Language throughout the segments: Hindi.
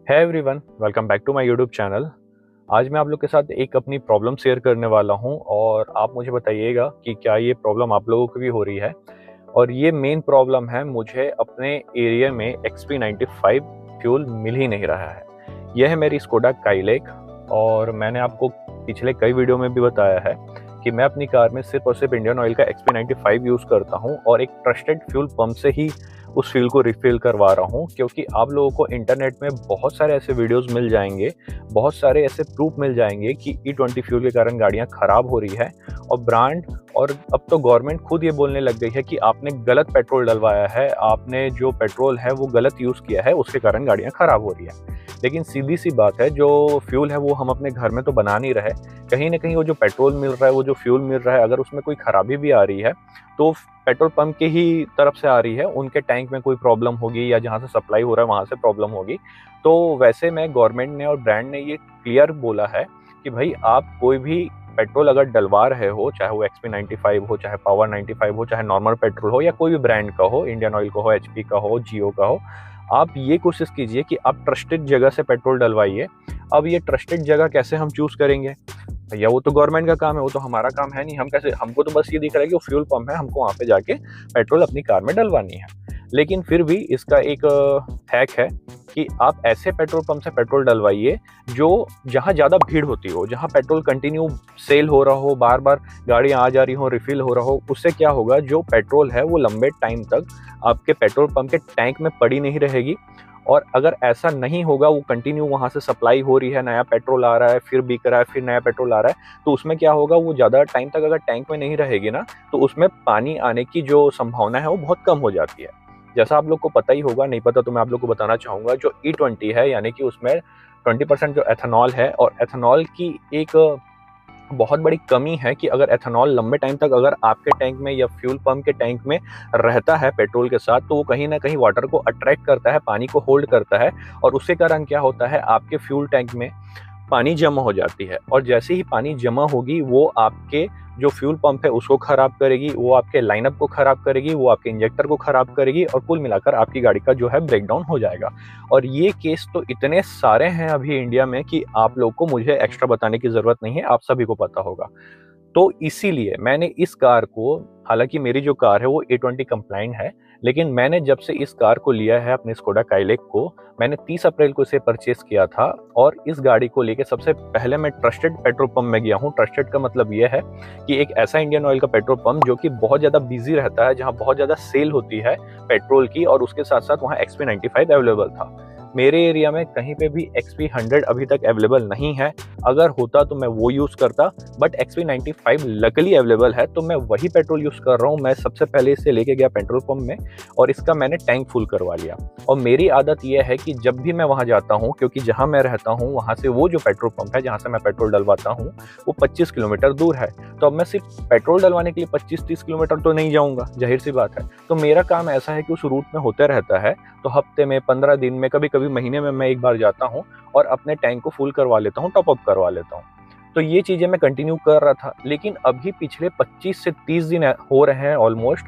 है everyone, welcome back to my YouTube channel. आज मैं आप लोग के साथ एक अपनी प्रॉब्लम शेयर करने वाला हूं और आप मुझे बताइएगा कि क्या ये प्रॉब्लम आप लोगों को भी हो रही है। और ये मेन प्रॉब्लम है, मुझे अपने एरिया में XP95 फ्यूल मिल ही नहीं रहा है। यह है मेरी स्कोडा काइलेक और मैंने आपको पिछले कई वीडियो में भी बताया है कि मैं अपनी कार में सिर्फ और सिर्फ इंडियन ऑयल का XP95 यूज़ करता हूं और एक ट्रस्टेड फ्यूल पंप से ही उस फ्यूल को रिफ़िल करवा रहा हूँ, क्योंकि आप लोगों को इंटरनेट में बहुत सारे ऐसे वीडियोस मिल जाएंगे, बहुत सारे ऐसे प्रूफ मिल जाएंगे कि E20 फ्यूल के कारण गाड़ियाँ ख़राब हो रही है। और ब्रांड और अब तो गवर्नमेंट खुद ये बोलने लग गई है कि आपने गलत पेट्रोल डलवाया है, आपने जो पेट्रोल है वो गलत यूज़ किया है, उसके कारण गाड़ियाँ ख़राब हो रही है। लेकिन सीधी सी बात है, जो फ्यूल है वो हम अपने घर में तो बना नहीं रहे। कहीं ना कहीं वो जो पेट्रोल मिल रहा है, वो जो फ्यूल मिल रहा है, अगर उसमें कोई खराबी भी आ रही है तो पेट्रोल पंप के ही तरफ से आ रही है, उनके टैंक में कोई प्रॉब्लम होगी या जहाँ से सप्लाई हो रहा है वहाँ से प्रॉब्लम होगी। तो वैसे में गवर्नमेंट ने और ब्रांड ने ये क्लियर बोला है कि भाई आप कोई भी पेट्रोल अगर डलवा रहे हो, चाहे वो XP95 हो, चाहे पावर 95 हो, चाहे नॉर्मल पेट्रोल हो या कोई भी ब्रांड का हो, इंडियन ऑयल का हो, HP का हो, जियो का हो, आप ये कोशिश कीजिए कि आप ट्रस्टेड जगह से पेट्रोल डलवाइए। अब ये ट्रस्टेड जगह कैसे हम चूज़ करेंगे? भैया वो तो गवर्नमेंट का काम है, वो तो हमारा काम है नहीं। हम कैसे, हमको तो बस ये दिख रहा है कि वो फ्यूल पंप है, हमको वहाँ पे जाके पेट्रोल अपनी कार में डलवानी है। लेकिन फिर भी इसका एक हैक है कि आप ऐसे पेट्रोल पंप से पेट्रोल डलवाइए जो जहाँ ज़्यादा भीड़ होती हो, जहाँ पेट्रोल कंटिन्यू सेल हो रहा हो, बार बार गाड़ियाँ आ जा रही हो, रिफिल हो रहा हो। उससे क्या होगा, जो पेट्रोल है वो लंबे टाइम तक आपके पेट्रोल पंप के टैंक में पड़ी नहीं रहेगी। और अगर ऐसा नहीं होगा, वो कंटिन्यू वहाँ से सप्लाई हो रही है, नया पेट्रोल आ रहा है, फिर बिक रहा है, फिर नया पेट्रोल आ रहा है, तो उसमें क्या होगा, वो ज़्यादा टाइम तक अगर टैंक में नहीं रहेगी ना, तो उसमें पानी आने की जो संभावना है वो बहुत कम हो जाती है। जैसा आप लोग को पता ही होगा, नहीं पता तो मैं आप लोग को बताना चाहूँगा, जो E20 है, यानी कि उसमें 20% जो एथेनॉल है, और एथेनॉल की एक बहुत बड़ी कमी है कि अगर एथेनॉल लंबे टाइम तक अगर आपके टैंक में या फ्यूल पंप के टैंक में रहता है पेट्रोल के साथ, तो वो कहीं ना कहीं वाटर को अट्रैक्ट करता है, पानी को होल्ड करता है। और उसके कारण क्या होता है, आपके फ्यूल टैंक में पानी जमा हो जाती है, और जैसे ही पानी जमा होगी वो आपके जो फ्यूल पंप है उसको खराब करेगी, वो आपके लाइनअप को खराब करेगी, वो आपके इंजेक्टर को खराब करेगी, और कुल मिलाकर आपकी गाड़ी का जो है ब्रेकडाउन हो जाएगा। और ये केस तो इतने सारे हैं अभी इंडिया में कि आप लोग को मुझे एक्स्ट्रा बताने की ज़रूरत नहीं है, आप सभी को पता होगा। तो इसीलिए मैंने इस कार को, हालांकि मेरी जो कार है वो E20 कंप्लाइंट है, लेकिन मैंने जब से इस कार को लिया है, अपने स्कोडा काइलेक को, मैंने 30 अप्रैल को इसे परचेस किया था। और इस गाड़ी को लेके सबसे पहले मैं ट्रस्टेड पेट्रोल पंप में गया हूँ। ट्रस्टेड का मतलब ये है कि एक ऐसा इंडियन ऑयल का पेट्रोल पंप जो कि बहुत ज़्यादा बिजी रहता है, जहाँ बहुत ज़्यादा सेल होती है पेट्रोल की, और उसके साथ साथ वहाँ XP95 अवेलेबल था। मेरे एरिया में कहीं पे भी XP100 अभी तक अवेलेबल नहीं है। अगर होता तो मैं वो यूज़ करता, बट XP95 लकीली अवेलेबल है, तो मैं वही पेट्रोल यूज़ कर रहा हूँ। मैं सबसे पहले इसे लेके गया पेट्रोल पंप में और इसका मैंने टैंक फुल करवा लिया। और मेरी आदत ये है कि जब भी मैं वहाँ जाता हूँ, क्योंकि जहाँ मैं रहता हूँ वहाँ से वो जो पेट्रोल पंप है जहाँ से मैं पेट्रोल डलवाता हूँ वो 25 किलोमीटर दूर है। तो अब मैं सिर्फ पेट्रोल डलवाने के लिए 25-30 किलोमीटर तो नहीं जाऊँगा, जाहिर सी बात है। तो मेरा काम ऐसा है कि उस रूट में होते रहता है, तो हफ्ते में, 15 दिन में, कभी कभी महीने में मैं एक बार जाता हूँ और अपने टैंक को फुल करवा लेता हूँ, टॉप अप करवा लेता हूँ। तो ये चीज़ें मैं कंटिन्यू कर रहा था, लेकिन अभी पिछले 25 से 30 दिन हो रहे हैं ऑलमोस्ट,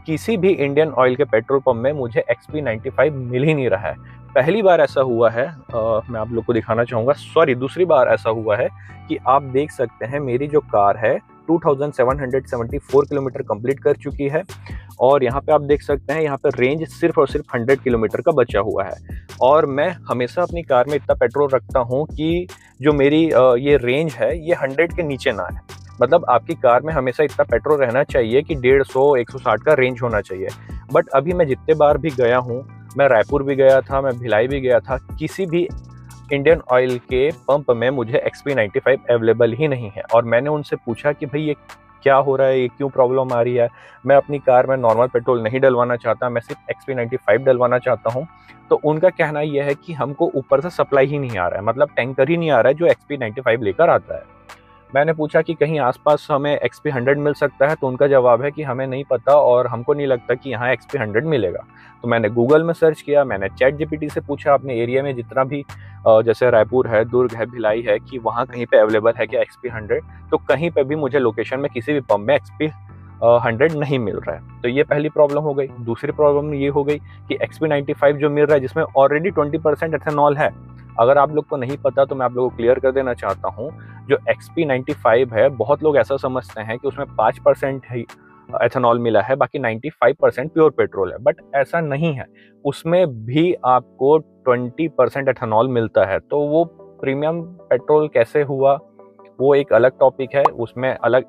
किसी भी इंडियन ऑयल के पेट्रोल पंप में मुझे XP95 मिल ही नहीं रहा है। पहली बार ऐसा हुआ है, मैं आप लोग को दिखाना चाहूँगा, सॉरी दूसरी बार ऐसा हुआ है कि आप देख सकते हैं मेरी जो कार है 2774 किलोमीटर कंप्लीट कर चुकी है। और यहाँ पे आप देख सकते हैं, यहाँ पे रेंज सिर्फ और सिर्फ 100 किलोमीटर का बचा हुआ है। और मैं हमेशा अपनी कार में इतना पेट्रोल रखता हूँ कि जो मेरी ये रेंज है ये 100 के नीचे ना है। मतलब आपकी कार में हमेशा इतना पेट्रोल रहना चाहिए कि 150 160 का रेंज होना चाहिए। बट अभी मैं जितने बार भी गया हूँ, मैं रायपुर भी गया था, मैं भिलाई भी गया था, किसी भी इंडियन ऑयल के पंप में मुझे XP95 अवेलेबल ही नहीं है। और मैंने उनसे पूछा कि भाई ये क्या हो रहा है, ये क्यों प्रॉब्लम आ रही है। मैं अपनी कार में नॉर्मल पेट्रोल नहीं डलवाना चाहता, मैं सिर्फ XP95 डलवाना चाहता हूँ। तो उनका कहना यह है कि हमको ऊपर से सप्लाई ही नहीं आ रहा है, मतलब टैंकर ही नहीं आ रहा है जो XP95 लेकर आता है। मैंने पूछा कि कहीं आसपास हमें XP100 मिल सकता है, तो उनका जवाब है कि हमें नहीं पता और हमको नहीं लगता कि यहाँ XP100 मिलेगा। तो मैंने गूगल में सर्च किया, मैंने चैट जीपीटी से पूछा अपने एरिया में जितना भी जैसे रायपुर है, दुर्ग है, भिलाई है, कि वहाँ कहीं पे अवेलेबल है क्या XP100। तो कहीं पे भी मुझे लोकेशन में किसी भी पंप में XP100 नहीं मिल रहा है। तो ये पहली प्रॉब्लम हो गई। दूसरी प्रॉब्लम ये हो गई कि XP95 जो मिल रहा है, जिसमें ऑलरेडी 20% एथेनॉल है, अगर आप लोग को नहीं पता तो मैं आप लोगों को क्लियर कर देना चाहता हूँ, जो XP95 है, बहुत लोग ऐसा समझते हैं कि उसमें 5% ही एथेनॉल मिला है, बाकी 95% प्योर पेट्रोल है, बट ऐसा नहीं है। उसमें भी आपको 20% एथेनॉल मिलता है। तो वो प्रीमियम पेट्रोल कैसे हुआ, वो एक अलग टॉपिक है। उसमें अलग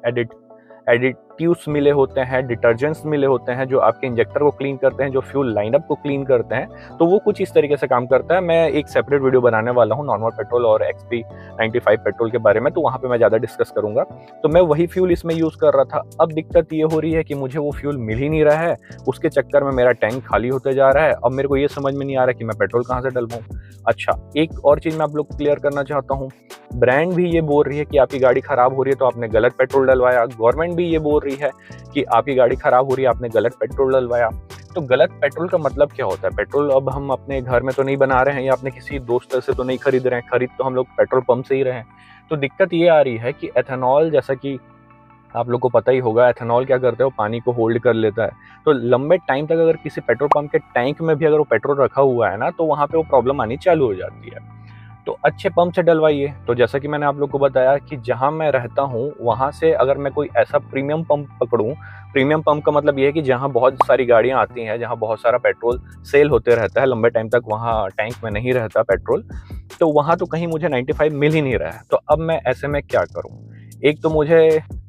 एडिटिव्स मिले होते हैं, डिटर्जेंट्स मिले होते हैं जो आपके इंजेक्टर को क्लीन करते हैं, जो फ्यूल लाइनअप को क्लीन करते हैं। तो वो कुछ इस तरीके से काम करता है। मैं एक सेपरेट वीडियो बनाने वाला हूँ नॉर्मल पेट्रोल और XP95 पेट्रोल के बारे में, तो वहाँ पे मैं ज़्यादा डिस्कस करूँगा। तो मैं वही फ्यूल इसमें यूज़ कर रहा था। अब दिक्कत ये हो रही है कि मुझे वो फ्यूल मिल ही नहीं रहा है। उसके चक्कर में मेरा टैंक खाली होते जा रहा है। अब मेरे को ये समझ में नहीं आ रहा कि मैं पेट्रोल कहाँ से डलवाऊँ। अच्छा, एक और चीज़ मैं आप लोग को क्लियर करना चाहता हूँ। ब्रांड भी ये बोल रही है कि आपकी गाड़ी खराब हो रही है तो आपने गलत पेट्रोल डलवाया। गवर्नमेंट भी ये बोल रही है कि आपकी गाड़ी खराब हो रही है, आपने गलत पेट्रोल डलवाया। तो गलत पेट्रोल का मतलब क्या होता है? पेट्रोल अब हम अपने घर में तो नहीं बना रहे हैं या अपने किसी दोस्त से तो नहीं खरीद रहे हैं, खरीद तो हम लोग पेट्रोल पंप से ही रहे हैं। तो दिक्कत ये आ रही है कि एथेनॉल, जैसा कि आप लोग को पता ही होगा, एथेनॉल क्या करता है, वो पानी को होल्ड कर लेता है। तो लंबे टाइम तक अगर किसी पेट्रोल पंप के टैंक में भी अगर वो पेट्रोल रखा हुआ है ना, तो वहाँ पे वो प्रॉब्लम आनी चालू हो जाती है। तो अच्छे पंप से डलवाइए। तो जैसा कि मैंने आप लोग को बताया कि जहाँ मैं रहता हूँ, वहाँ से अगर मैं कोई ऐसा प्रीमियम पंप पकड़ूँ, प्रीमियम पंप का मतलब ये है कि जहाँ बहुत सारी गाड़ियाँ आती हैं, जहाँ बहुत सारा पेट्रोल सेल होते रहता है, लंबे टाइम तक वहाँ टैंक में नहीं रहता पेट्रोल, तो वहाँ तो कहीं मुझे 95 मिल ही नहीं रहा है। तो अब मैं ऐसे में क्या करूँ? एक तो मुझे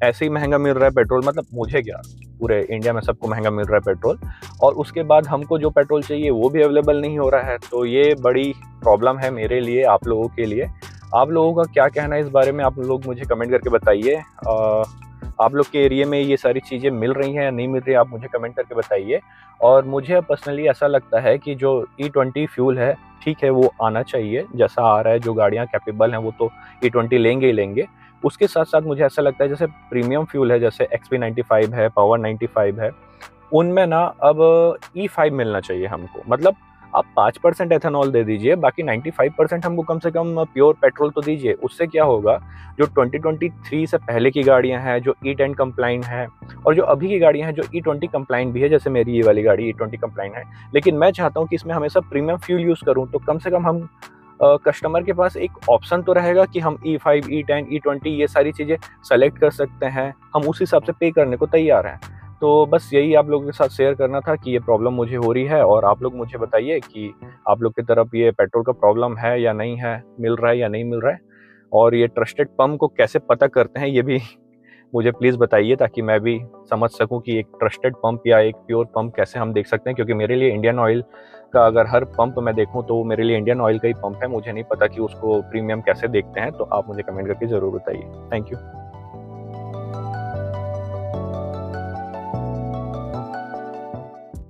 ऐसे ही महँगा मिल रहा है पेट्रोल, मतलब मुझे क्या, पूरे इंडिया में सबको महँगा मिल रहा है पेट्रोल, और उसके बाद हमको जो पेट्रोल चाहिए वो भी अवेलेबल नहीं हो रहा है। तो ये बड़ी प्रॉब्लम है मेरे लिए, आप लोगों के लिए। आप लोगों का क्या कहना है इस बारे में, आप लोग मुझे कमेंट करके बताइए। आप लोग के एरिया में ये सारी चीज़ें मिल रही हैं या नहीं मिल रही है, आप मुझे कमेंट करके बताइए। और मुझे पर्सनली ऐसा लगता है कि जो E20 फ्यूल है, ठीक है, वो आना चाहिए जैसा आ रहा है। जो गाड़ियाँ कैपेबल हैं वो तो E20 लेंगे ही लेंगे। उसके साथ-साथ मुझे ऐसा लगता है जैसे प्रीमियम फ्यूल है, जैसे XP95 है, पावर 95 है, उनमें ना अब E5 मिलना चाहिए हमको। मतलब आप 5% एथेनॉल दे दीजिए, बाकी 95% हमको कम से कम प्योर पेट्रोल तो दीजिए। उससे क्या होगा, जो 2023 से पहले की गाड़ियाँ हैं, जो E10 कंप्लाइंट हैं, और जो अभी की गाड़ियाँ हैं जो E20 कंप्लाइंट भी है, जैसे मेरी ये वाली गाड़ी E20 कंप्लाइंट है, लेकिन मैं चाहता हूँ कि इसमें हमेशा प्रीमियम फ्यूल यूज़ करूँ, तो कम से कम हम कस्टमर के पास एक ऑप्शन तो रहेगा कि हम E5, E10, E20 ये सारी चीज़ें सेलेक्ट कर सकते हैं। हम उस हिसाब से पे करने को तैयार हैं। तो बस यही आप लोगों के साथ शेयर करना था कि ये प्रॉब्लम मुझे हो रही है, और आप लोग मुझे बताइए कि आप लोग की तरफ ये पेट्रोल का प्रॉब्लम है या नहीं है, मिल रहा है या नहीं मिल रहा है, और ये ट्रस्टेड पंप को कैसे पता करते हैं ये भी मुझे प्लीज़ बताइए, ताकि मैं भी समझ सकूँ कि एक ट्रस्टेड पंप या एक प्योर पंप कैसे हम देख सकते हैं। क्योंकि मेरे लिए इंडियन ऑयल का अगर हर पंप मैं देखूँ तो वो मेरे लिए इंडियन ऑयल का ही पंप है। मुझे नहीं पता कि उसको प्रीमियम कैसे देखते हैं, तो आप मुझे कमेंट करके ज़रूर बताइए। Thank you.